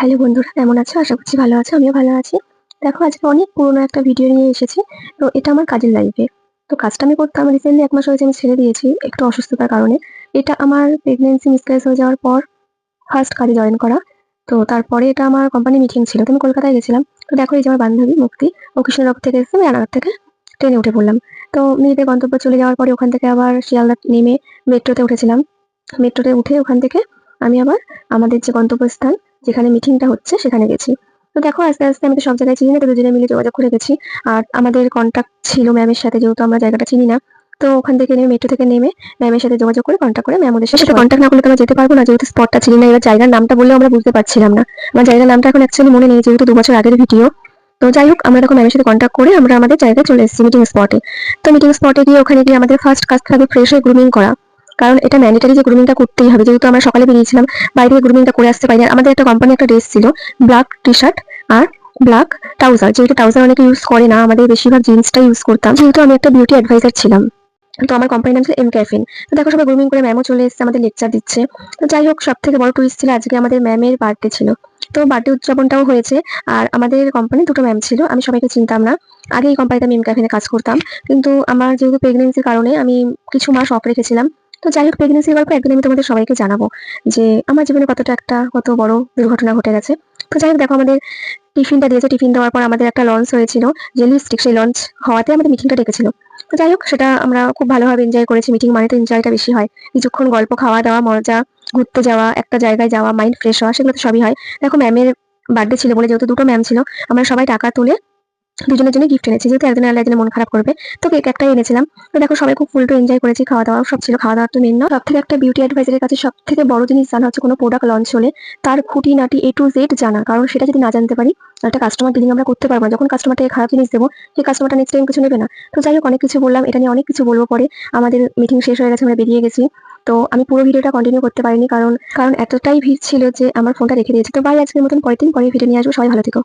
Hello বন্ধুরা, কেমন আছো? আশা করছি ভালো আছো। আমিও ভালো আছি। দেখো, আজকে অনেক পুরোনো একটা ভিডিও নিয়ে এসেছি। তো এটা আমার কাজের লাইফে। তো কাজটা আমি করতাম, রিসেন্টলি ১ মাস হয়েছে আমি ছেড়ে দিয়েছি একটু অসুস্থতার কারণে। এটা আমার প্রেগন্যান্সি মিসক্যারেজ হয়ে যাওয়ার পর ফার্স্ট কাজে জয়েন করা। তো তারপরে এটা আমার কোম্পানি মিটিং ছিল। তো আমি কলকাতায় গেছিলাম। তো দেখো, এই যে আমার বান্ধবী মুক্তি, ও কৃষ্ণনগর থেকে এসেছে, আমি রানাঘাট থেকে ট্রেনে উঠে পড়লাম। তো নিজেদের গন্তব্যে চলে যাওয়ার পরে ওখান থেকে আবার শিয়ালদা নেমে মেট্রোতে উঠেছিলাম। মেট্রোতে উঠে ওখান থেকে আমি আবার আমাদের যে গন্তব্যস্থান, যেখানে মিটিংটা হচ্ছে সেখানে গেছি। তো দেখো, আস্তে আস্তে আমি তো সব জায়গায় চিনি না, তো দুজনে মিলে যোগাযোগ করে গেছি। আর আমাদের কন্ট্যাক্ট ছিল ম্যামের সাথে, যেহেতু আমরা জায়গাটা চিনি না। তো ওখান থেকে নেমে মেট্রো থেকে নেমে ম্যামের সাথে যোগাযোগ করে কন্ট্যাক্ট করে ম্যাম ওদের সাথে কন্ট্যাক্ট না করলে তো আমরা যেতে পারবো না, যেহেতু স্পটটা চিনি না। এবার জায়গার নামটা বললেও আমরা বুঝতে পারছিলাম না। আমার জায়গার নামটা এখন অ্যাকচুয়ালি মনে নেই, যেহেতু ২ বছর আগের ভিডিও। তো যাই হোক, আমরা তখন ম্যামের সাথে কন্ট্যাক্ট করে আমরা আমাদের জায়গায় চলে এসেছি, মিটিং স্পটে। তো মিটিং স্পটে গিয়ে ওখানে গিয়ে আমাদের ফার্স্ট কাজ থাকবে ফ্রেশ হয়ে গ্রুমিং করা। কারণ এটা ম্যান্ডেটারি যে গ্রুমিংটা করতেই হবে, যেহেতু আমরা সকালে বেরিয়েছিলাম, বাইরে গ্রুমিংটা করে আসতে পারি না। আমাদের একটা কোম্পানি একটা ড্রেস ছিল, ব্ল্যাক টি শার্ট আর ব্ল্যাক ট্রাউজার। যেহেতু ট্রাউজার অনেকে ইউজ করে না, আমাদের বেশিরভাগ জিন্সটা ইউজ করতাম, যেহেতু আমি একটা বিউটি অ্যাডভাইজার ছিলাম। তো আমার কোম্পানির নাম ছিল এম ক্যাফিন। তো দেখো, সবাই গ্রুমিং করে ম্যামও চলে এসেছে, আমাদের লেকচার দিচ্ছে। তো যাই হোক, সব থেকে বড় টুইস্ট ছিল আজকে আমাদের ম্যামের বার্থডে ছিল। তো বার্থডে উদযাপনটাও হয়েছে। আর আমাদের কোম্পানি দুটো ম্যাম ছিল, আমি সবাইকে চিনতাম না। আগে এই কোম্পানিতে আমি এম ক্যাফিনে কাজ করতাম, কিন্তু আমার যেহেতু প্রেগনেন্সির কারণে আমি কিছু মাস অফ রেখেছিলাম। তো যাই হোক, প্রেগনেন্সির গল্প একদিন আমি তোমাদের সবাইকে জানাবো, যে আমার জীবনে কত বড় দুর্ঘটনা ঘটে গেছে। তো যাই হোক, দেখো আমাদের টিফিনটা দিয়েছে। টিফিন দেওয়ার পর আমাদের একটা লঞ্চ হয়েছিল, জেলি স্টিক। সেই লঞ্চ হওয়াতে আমাদের মিটিংটা ডেকেছিল। তো যাই হোক, সেটা আমরা খুব ভালোভাবে এনজয় করেছি। মিটিং মানে তো এনজয়টা বেশি হয়। কিছুক্ষণ গল্প, খাওয়া দাওয়া, মজা, ঘুরতে যাওয়া, একটা জায়গায় যাওয়া, মাইন্ড ফ্রেশ হওয়া, সেগুলো তো সবই হয়। দেখো, ম্যামের বার্থডে ছিল বলে, যেহেতু দুটো ম্যাম ছিল, আমরা সবাই টাকা তুলে দুজনের জন্য গিফট এনেছি, যেহেতু একজনের আলাদা একজনের মন খারাপ করবে। তো কেক একটাই এনেছিলাম। তো দেখো, সবাই খুব ফুল টু এনজয় করেছি। খাওয়া দাওয়া সব ছিল, খাওয়া দাওয়া তো মেন না। সব থেকে একটা বিউটি অ্যাডভাইজারের কাছে সব থেকে বড় জিনিস জানা হচ্ছে কোনো প্রোডাক্ট লঞ্চ হলে তার খুঁটিনাটি এ টু জেড জানা। কারণ সেটা যদি না জানতে পারি, একটা কাস্টমার ডিলিং আমরা করতে পারবো না। যখন কাস্টমারটাকে খারাপ জিনিস দেবো, সেই কাস্টমারটা নেক্সট টাইম কিছু নেবে না। তো যাই হোক, অনেক কিছু বললাম, এটা নিয়ে অনেক কিছু বলবো পরে। আমাদের মিটিং শেষ হয়ে গেছে, আমরা বেরিয়ে গেছি। তো আমি পুরো ভিডিওটা কন্টিনিউ করতে পারিনি, কারণ এতটাই ভিড় ছিল যে আমার ফোনটা রেখে দিয়েছি। তো বাই, আজকের মতন পরের দিন পরে ভিডিও নিয়ে আসবো। সবাই ভালো থেকো।